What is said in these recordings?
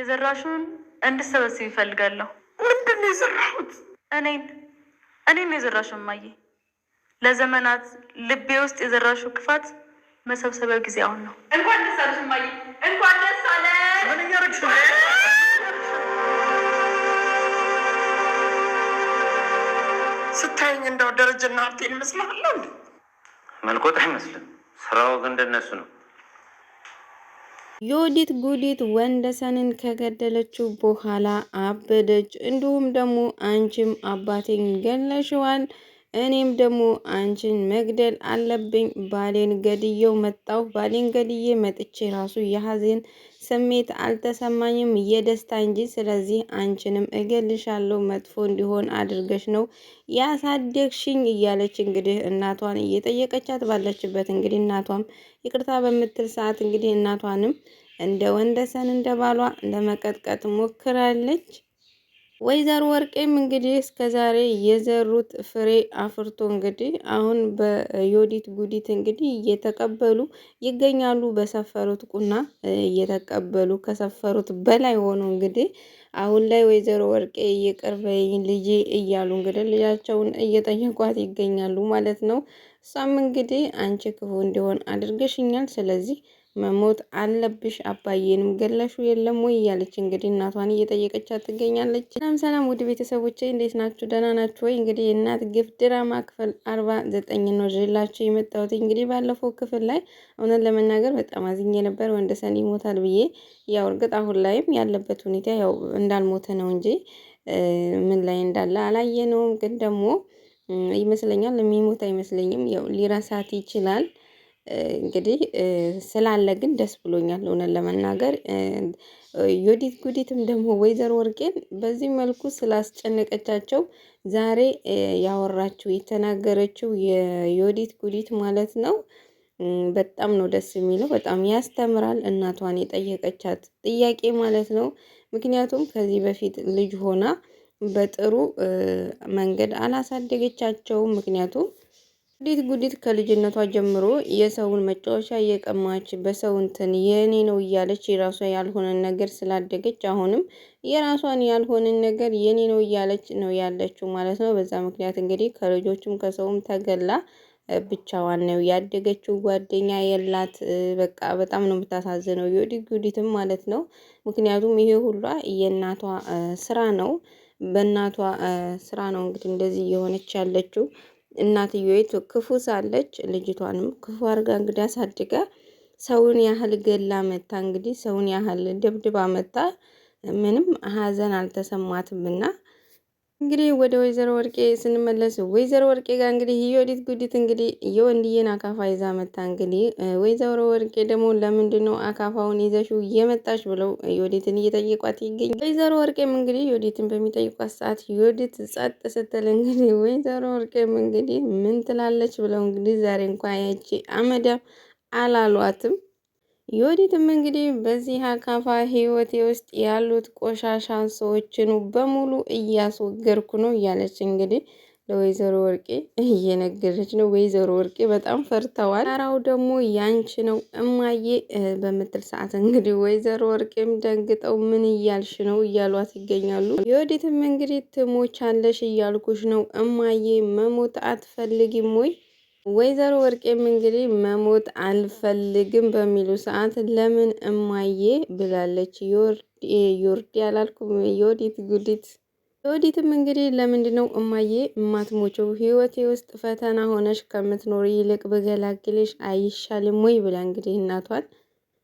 የዘራሹን እንድሰበስብ ይፈልጋለሁ። ምንድን ነው የዘራሁት? እኔን የዘራሹን እማዬ። ለዘመናት ልቤ ውስጥ የዘራሹ ክፋት መሰብሰቢያው ጊዜ አሁን ነው። እንኳን ደስ አለሽ እማዬ፣ እንኳን ደስ አለሽ። ምን እያደረግሽ ነው? ስታይኝ እንደው ደረጀና ሀብቴን ይመስልሃል? መልኮት አይመስልም። ስራው ግን እንደነሱ ነው። ዮዲት ጉዲት ወንደሰንን ከገደለችው በኋላ አበደች። እንዲሁም ደግሞ አንቺም አባቴን ገለሽዋል፣ እኔም ደግሞ አንቺን መግደል አለብኝ። ባሌን ገድዬው መጣሁ። ባሌን ገድዬ መጥቼ ራሱ የሀዘን ስሜት አልተሰማኝም፣ የደስታ እንጂ። ስለዚህ አንቺንም እገልሻለሁ፣ መጥፎ እንዲሆን አድርገሽ ነው ያሳደግሽኝ እያለች እንግዲህ እናቷን እየጠየቀቻት ባለችበት እንግዲህ እናቷም ይቅርታ በምትል ሰዓት እንግዲህ እናቷንም እንደ ወንደሰን እንደ ባሏ ለመቀጥቀጥ ሞክራለች። ወይዘሮ ወርቄም እንግዲህ እስከዛሬ የዘሩት ፍሬ አፍርቶ እንግዲህ አሁን በዮዲት ጉዲት እንግዲህ እየተቀበሉ ይገኛሉ። በሰፈሩት ቁና እየተቀበሉ ከሰፈሩት በላይ ሆኖ እንግዲህ አሁን ላይ ወይዘሮ ወርቄ ይቅር በይኝ ልጄ እያሉ እንግዲህ ልጃቸውን እየጠየቋት ይገኛሉ ማለት ነው። እሷም እንግዲህ አንቺ ክፉ እንዲሆን አድርገሽኛል፣ ስለዚህ መሞት አለብሽ፣ አባዬንም ገለሹ የለም ወይ እያለች እንግዲህ እናቷን እየጠየቀቻት ትገኛለች። ሰላም ውድ ቤተሰቦቼ እንዴት ናችሁ? ደህና ናችሁ ወይ? እንግዲህ የእናት ግፍ ድራማ ክፍል 49 ነው ይዤላችሁ የመጣሁት። እንግዲህ ባለፈው ክፍል ላይ እውነት ለመናገር በጣም አዝኜ ነበር፣ ወንደሰን ይሞታል ብዬ። ያው እርግጥ አሁን ላይም ያለበት ሁኔታ ያው እንዳልሞተ ነው እንጂ ምን ላይ እንዳለ አላየነውም። ግን ደግሞ ይመስለኛል የሚሞት አይመስለኝም። ያው ሊረሳት ይችላል እንግዲህ ስላለ ግን ደስ ብሎኛል እውነት ለመናገር። ዮዲት ጉዲትም ደግሞ ወይዘሮ ወርቄን በዚህ መልኩ ስላስጨነቀቻቸው ዛሬ ያወራችው የተናገረችው የዮዲት ጉዲት ማለት ነው በጣም ነው ደስ የሚለው፣ በጣም ያስተምራል። እናቷን የጠየቀቻት ጥያቄ ማለት ነው። ምክንያቱም ከዚህ በፊት ልጅ ሆና በጥሩ መንገድ አላሳደገቻቸውም። ምክንያቱም ዮዲት ጉዲት ከልጅነቷ ጀምሮ የሰውን መጫወቻ እየቀማች በሰው እንትን የኔ ነው እያለች የራሷ ያልሆነን ነገር ስላደገች አሁንም የራሷን ያልሆነን ነገር የኔ ነው እያለች ነው ያለችው ማለት ነው። በዛ ምክንያት እንግዲህ ከልጆችም ከሰውም ተገላ ብቻዋን ነው ያደገችው። ጓደኛ የላት። በቃ በጣም ነው የምታሳዝነው ዮዲት ጉዲትም ማለት ነው። ምክንያቱም ይሄ ሁሉ የእናቷ ስራ ነው፣ በእናቷ ስራ ነው እንግዲህ እንደዚህ እየሆነች ያለችው። እናትየይቱ ክፉ ሳለች ልጅቷንም ክፉ አድርጋ እንግዲህ አሳድጋ ሰውን ያህል ገላ መታ እንግዲህ ሰውን ያህል ደብድባ መታ ምንም ሀዘን አልተሰማትምና እንግዲህ ወደ ወይዘሮ ወርቄ ስንመለስ ወይዘሮ ወርቄ ጋር እንግዲህ ዮዲት ጉዲት እንግዲህ የወንድዬን አካፋ ይዛ መታ እንግዲህ ወይዘሮ ወርቄ ደግሞ ለምንድነው አካፋውን ይዘሽው እየመጣሽ ብለው ዮዲትን እየጠየቋት ይገኛል። ወይዘሮ ወርቄም እንግዲህ ዮዲትን በሚጠይቋት ሰዓት ዮዲት ጸጥ ስትል እንግዲህ ወይዘሮ ወርቄም እንግዲህ ምን ትላለች ብለው እንግዲህ ዛሬ እንኳን ያቺ አመዳም አላሏትም። ዮዲትም እንግዲህ በዚህ አካፋ ህይወቴ ውስጥ ያሉት ቆሻሻ ሰዎችን በሙሉ እያስወገድኩ ነው እያለች እንግዲህ ለወይዘሮ ወርቄ እየነገረች ነው። ወይዘሮ ወርቄ በጣም ፈርተዋል። ጣራው ደግሞ ያንቺ ነው እማዬ በምትል ሰዓት እንግዲህ ወይዘሮ ወርቄም ደንግጠው ምን እያልሽ ነው እያሏት ይገኛሉ። ዮዲትም እንግዲህ ትሞቻለሽ እያልኩሽ ነው እማዬ፣ መሞት አትፈልጊም ወይ? ወይዘሮ ወርቄም እንግዲህ መሞት አልፈልግም በሚሉ ሰዓት ለምን እማዬ ብላለች። ዮርዲ አላልኩም፣ ዮዲት ጉዲት። ዮዲትም እንግዲህ ለምንድነው እማዬ እማትሞቸው? ህይወቴ ውስጥ ፈተና ሆነሽ ከምትኖር ይልቅ በገላግልሽ አይሻልም ወይ ብላ እንግዲህ እናቷን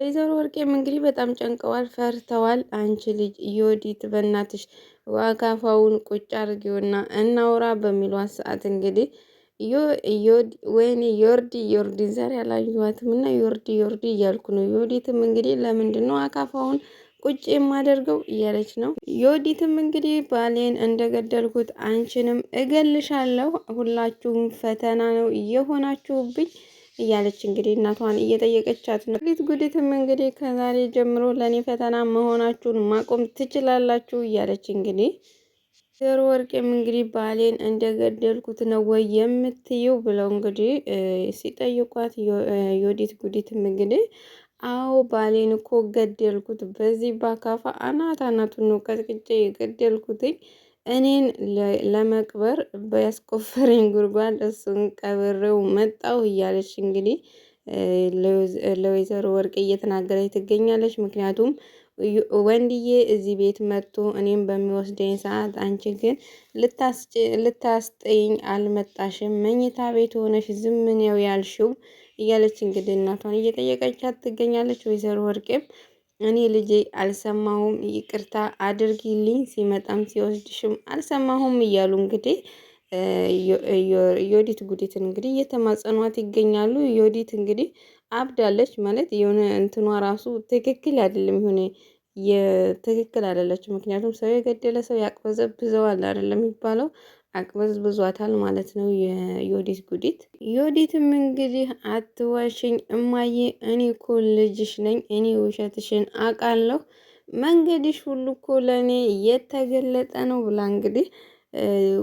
ወይዘሮ ወርቄም እንግዲህ በጣም ጨንቀዋል፣ ፈርተዋል። አንቺ ልጅ ዮዲት በእናትሽ ዋካፋውን ቁጭ አድርጊውና እናውራ በሚሏት ሰዓት እንግዲህ ወይኔ ዮርዲ ዛሬ አላየኋትም እና ዮርዲ እያልኩ ነው። ዮዲትም እንግዲህ ለምንድን ነው አካፋውን ቁጭ የማደርገው እያለች ነው። ዮዲትም እንግዲህ ባሌን እንደገደልኩት አንቺንም እገልሻለሁ፣ ሁላችሁም ፈተና ነው እየሆናችሁብኝ እያለች እንግዲህ እናቷን እየጠየቀቻት ነው። ዮዲት ጉዲትም እንግዲህ ከዛሬ ጀምሮ ለእኔ ፈተና መሆናችሁን ማቆም ትችላላችሁ እያለች እንግዲህ ወይዘሮ ወርቄም እንግዲህ ባሌን እንደገደልኩት ነው ወይ የምትይው ብለው እንግዲህ ሲጠይቋት ዮዲት ጉዲትም እንግዲህ አዎ ባሌን እኮ ገደልኩት። በዚህ በአካፋ አናቱን ነው ቀጥቅጬ የገደልኩትኝ። እኔን ለመቅበር በያስቆፈረኝ ጉድጓድ እሱን ቀብሬው መጣሁ እያለች እንግዲህ ለወይዘሮ ወርቅ እየተናገረች ትገኛለች። ምክንያቱም ወንድዬ እዚህ ቤት መጥቶ እኔም በሚወስደኝ ሰዓት አንቺ ግን ልታስጠይኝ አልመጣሽም፣ መኝታ ቤት ሆነሽ ዝም ነው ያልሽው እያለች እንግዲህ እናቷን እየጠየቀቻት ትገኛለች። ወይዘሮ ወርቄም እኔ ልጄ አልሰማሁም፣ ይቅርታ አድርጊልኝ፣ ሲመጣም ሲወስድሽም አልሰማሁም እያሉ እንግዲህ ዮዲት ጉዲትን እንግዲህ እየተማጸኗት ይገኛሉ። ዮዲት እንግዲህ አብዳለች ማለት የሆነ እንትኗ ራሱ ትክክል አይደለም፣ የሆነ የትክክል አይደለች። ምክንያቱም ሰው የገደለ ሰው ያቅበዘብዘዋል አይደለም የሚባለው፣ አቅበዝብዟታል ማለት ነው የዮዲት ጉዲት። ዮዲትም እንግዲህ አትዋሽኝ እማዬ፣ እኔ እኮ ልጅሽ ነኝ፣ እኔ ውሸትሽን አውቃለሁ፣ መንገድሽ ሁሉ እኮ ለእኔ የተገለጠ ነው ብላ እንግዲህ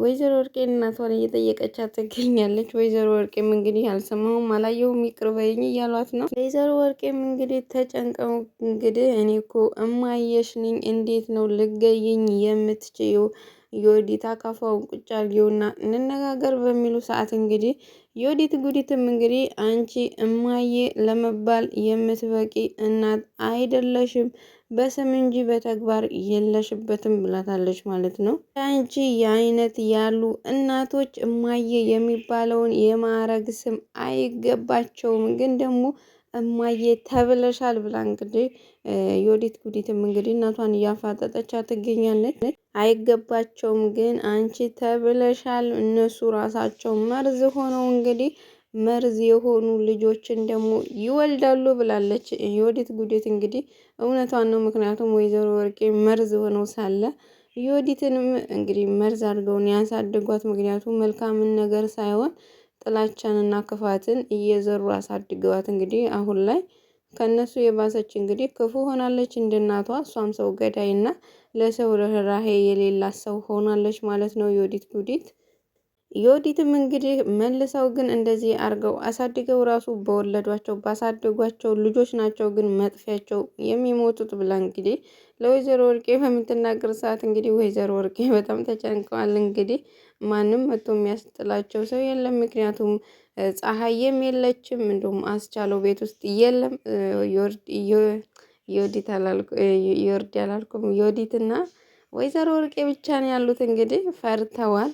ወይዘሮ ወርቄ እናቷን እየጠየቀቻት ትገኛለች። ወይዘሮ ወርቄም እንግዲህ አልሰማሁም አላየሁም ይቅር በይኝ እያሏት ነው። ወይዘሮ ወርቄም እንግዲህ ተጨንቀው እንግዲህ እኔ እኮ እማየሽ ነኝ፣ እንዴት ነው ልገይኝ የምትችይው? ዮዲት አካፋውን ቁጭ አድርጊውና እንነጋገር በሚሉ ሰዓት እንግዲህ ዮዲት ጉዲትም እንግዲህ አንቺ እማዬ ለመባል የምትበቂ እናት አይደለሽም፣ በስም እንጂ በተግባር የለሽበትም ብላታለች ማለት ነው። አንቺ የአይነት ያሉ እናቶች እማዬ የሚባለውን የማዕረግ ስም አይገባቸውም፣ ግን ደግሞ እማዬ ተብለሻል ብላ እንግዲህ ዮዲት ጉዲትም እንግዲህ እናቷን እያፋጠጠቻ ትገኛለች። አይገባቸውም ግን አንቺ ተብለሻል። እነሱ ራሳቸው መርዝ ሆነው እንግዲህ መርዝ የሆኑ ልጆችን ደግሞ ይወልዳሉ ብላለች ዮዲት ጉዲት። እንግዲህ እውነቷን ነው። ምክንያቱም ወይዘሮ ወርቄ መርዝ ሆነው ሳለ ዮዲትንም እንግዲህ መርዝ አድርገውን ያሳድጓት። ምክንያቱም መልካምን ነገር ሳይሆን ጥላቻንና ክፋትን እየዘሩ አሳድገዋት እንግዲህ አሁን ላይ ከነሱ የባሰች እንግዲህ ክፉ ሆናለች እንደ እናቷ። እሷም ሰው ገዳይና ለሰው ርህራሄ የሌላት ሰው ሆናለች ማለት ነው ዮዲት ጉዲት። ዮዲትም እንግዲህ መልሰው ግን እንደዚህ አርገው አሳድገው ራሱ በወለዷቸው ባሳደጓቸው ልጆች ናቸው ግን መጥፊያቸው የሚሞቱት ብላ እንግዲህ ለወይዘሮ ወርቄ በምትናገር ሰዓት እንግዲህ ወይዘሮ ወርቄ በጣም ተጨንቀዋል። እንግዲህ ማንም መጥቶ የሚያስጥላቸው ሰው የለም። ምክንያቱም ፀሐይም የለችም፣ እንዲሁም አስቻለው ቤት ውስጥ የለም። ዮዲት አላልኩም፣ ዮዲትና ወይዘሮ ወርቄ ብቻ ነው ያሉት። እንግዲህ ፈርተዋል።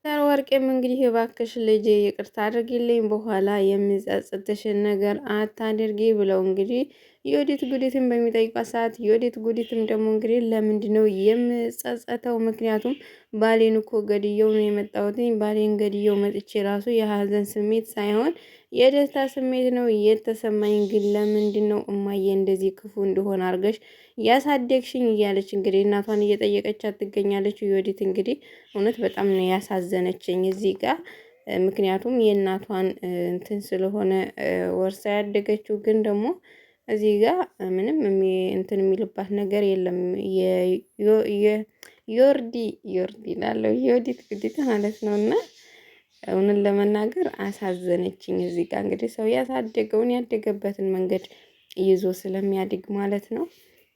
ወይዘሮ ወርቄም እንግዲህ እባክሽ ልጄ ይቅርታ አድርጊልኝ፣ በኋላ የሚጸጽትሽን ነገር አታድርጊ ብለው እንግዲህ ዮዲት ጉዲትን በሚጠይቋት ሰዓት ዮዲት ጉዲትም ደግሞ እንግዲህ ለምንድን ነው የምጸጸተው? ምክንያቱም ባሌን እኮ ገድየው ነው የመጣሁት። ባሌን ገድየው መጥቼ ራሱ የሀዘን ስሜት ሳይሆን የደስታ ስሜት ነው የተሰማኝ። ግን ለምንድን ነው እማዬ እንደዚህ ክፉ እንደሆነ አድርገሽ ያሳደግሽኝ? እያለች እንግዲህ እናቷን እየጠየቀቻት ትገኛለች። ዮዲት እንግዲህ እውነት በጣም ነው ያሳዘነችኝ እዚህ ጋር። ምክንያቱም የእናቷን እንትን ስለሆነ ወርሳ ያደገችው፣ ግን ደግሞ እዚህ ጋር ምንም እንትን የሚልባት ነገር የለም። ዮርዲ ላለው ዮዲት ጉዲት ማለት ነው። እና እውነት ለመናገር አሳዘነችኝ እዚህ ጋር። እንግዲህ ሰው ያሳደገውን ያደገበትን መንገድ ይዞ ስለሚያድግ ማለት ነው።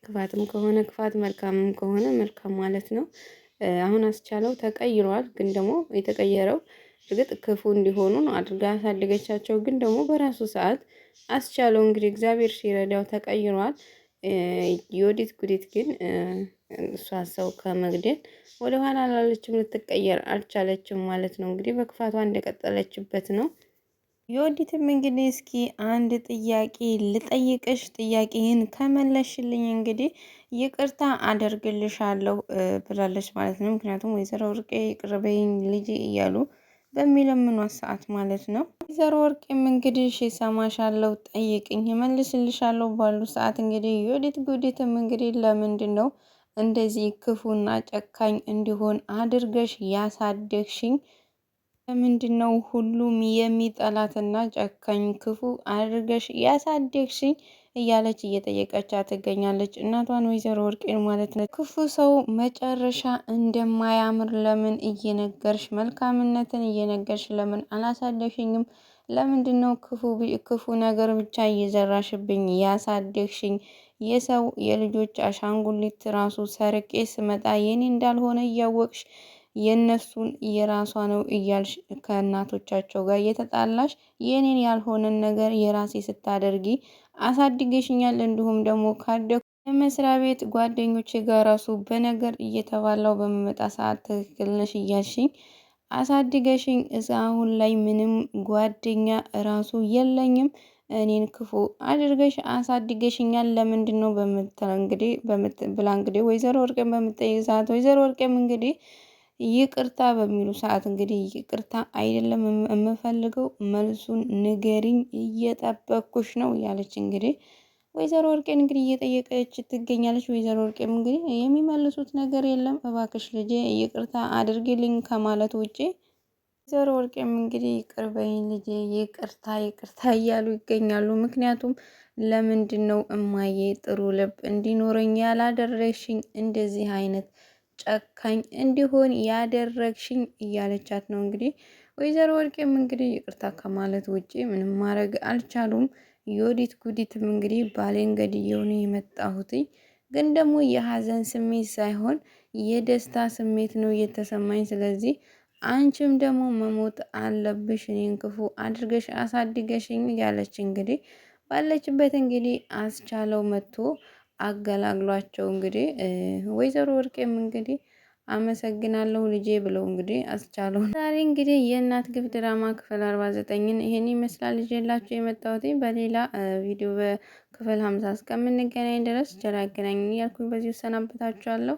ክፋትም ከሆነ ክፋት፣ መልካምም ከሆነ መልካም ማለት ነው። አሁን አስቻለው ተቀይሯል። ግን ደግሞ የተቀየረው እርግጥ ክፉ እንዲሆኑ ነው አድርጋ ያሳደገቻቸው። ግን ደግሞ በራሱ ሰዓት አስቻለው እንግዲህ እግዚአብሔር ሲረዳው ተቀይሯል። ዮዲት ጉዲት ግን እሷ ሰው ከመግደል ወደ ኋላ ላለችም፣ ልትቀየር አልቻለችም ማለት ነው። እንግዲህ በክፋቷ እንደቀጠለችበት ነው። ዮዲትም እንግዲህ እስኪ አንድ ጥያቄ ልጠይቅሽ፣ ጥያቄህን ከመለሽልኝ እንግዲህ ይቅርታ አደርግልሻለሁ ብላለች ማለት ነው። ምክንያቱም ወይዘሮ ወርቄ ይቅር በይኝ ልጅ እያሉ በሚለምኗት ሰዓት ማለት ነው። ወይዘሮ ወርቄም እንግዲህ እሺ እሰማሻለሁ፣ ጠይቅኝ እመልስልሻለሁ ባሉ ሰዓት እንግዲህ ዮዲት ጉዲትም እንግዲህ ለምንድን ነው እንደዚህ ክፉና ጨካኝ እንዲሆን አድርገሽ ያሳደግሽኝ? ለምንድን ነው ሁሉም የሚጠላትና ጨካኝ ክፉ አድርገሽ ያሳደግሽኝ? እያለች እየጠየቀቻት ትገኛለች። እናቷን ወይዘሮ ወርቄን ማለት ነው። ክፉ ሰው መጨረሻ እንደማያምር ለምን እየነገርሽ መልካምነትን እየነገርሽ ለምን አላሳደግሽኝም? ለምንድን ነው ክፉ ነገር ብቻ እየዘራሽብኝ ያሳደግሽኝ? የሰው የልጆች አሻንጉሊት ራሱ ሰርቄ ስመጣ የኔ እንዳልሆነ እያወቅሽ የነሱን የራሷ ነው እያልሽ ከእናቶቻቸው ጋር እየተጣላሽ የኔን ያልሆነን ነገር የራሴ ስታደርጊ አሳድገሽኛል። እንዲሁም ደግሞ ካደኩ የመስሪያ ቤት ጓደኞቼ ጋር ራሱ በነገር እየተባላው በመመጣ ሰዓት ትክክል ነሽ እያልሽኝ አሳድገሽኝ አሁን ላይ ምንም ጓደኛ ራሱ የለኝም። እኔን ክፉ አድርገሽ አሳድገሽኛል። ለምንድን ነው ብላ እንግዲህ ወይዘሮ ወርቄም በምትጠይቅ ሰዓት ወይዘሮ ወርቄም እንግዲህ ይቅርታ በሚሉ ሰዓት እንግዲህ ይቅርታ አይደለም የምፈልገው መልሱን ንገሪኝ እየጠበኩሽ ነው ያለች እንግዲህ ወይዘሮ ወርቄን እንግዲህ እየጠየቀች ትገኛለች። ወይዘሮ ወርቄም እንግዲህ የሚመልሱት ነገር የለም እባክሽ ልጄ ይቅርታ አድርጊልኝ ከማለት ውጪ ወይዘሮ ወርቄም እንግዲህ ይቅር በይኝ ልጄ ይቅርታ እያሉ ይገኛሉ። ምክንያቱም ለምንድን ነው እማዬ ጥሩ ልብ እንዲኖረኝ ያላደረግሽኝ እንደዚህ አይነት ጨካኝ እንዲሆን ያደረግሽኝ እያለቻት ነው። እንግዲህ ወይዘሮ ወርቄም እንግዲህ ይቅርታ ከማለት ውጪ ምንም ማድረግ አልቻሉም። የወዲት ጉዲትም እንግዲህ ባሌን ገድዬው ነው የመጣሁትኝ፣ ግን ደግሞ የሀዘን ስሜት ሳይሆን የደስታ ስሜት ነው እየተሰማኝ። ስለዚህ አንቺም ደግሞ መሞት አለብሽ እኔን ክፉ አድርገሽ አሳድገሽኝ ያለች እንግዲህ ባለችበት እንግዲህ አስቻለው መጥቶ አገላግሏቸው እንግዲህ ወይዘሮ ወርቄም እንግዲህ አመሰግናለሁ ልጄ ብለው እንግዲህ አስቻለው ዛሬ እንግዲህ የእናት ግፍ ድራማ ክፍል 49ን ይሄን ይመስላል ይዤላችሁ የመጣሁት። በሌላ ቪዲዮ በክፍል 50 እስከምንገናኝ ድረስ ቸር ያገናኘን እያልኩኝ በዚሁ ሰናበታችኋለሁ።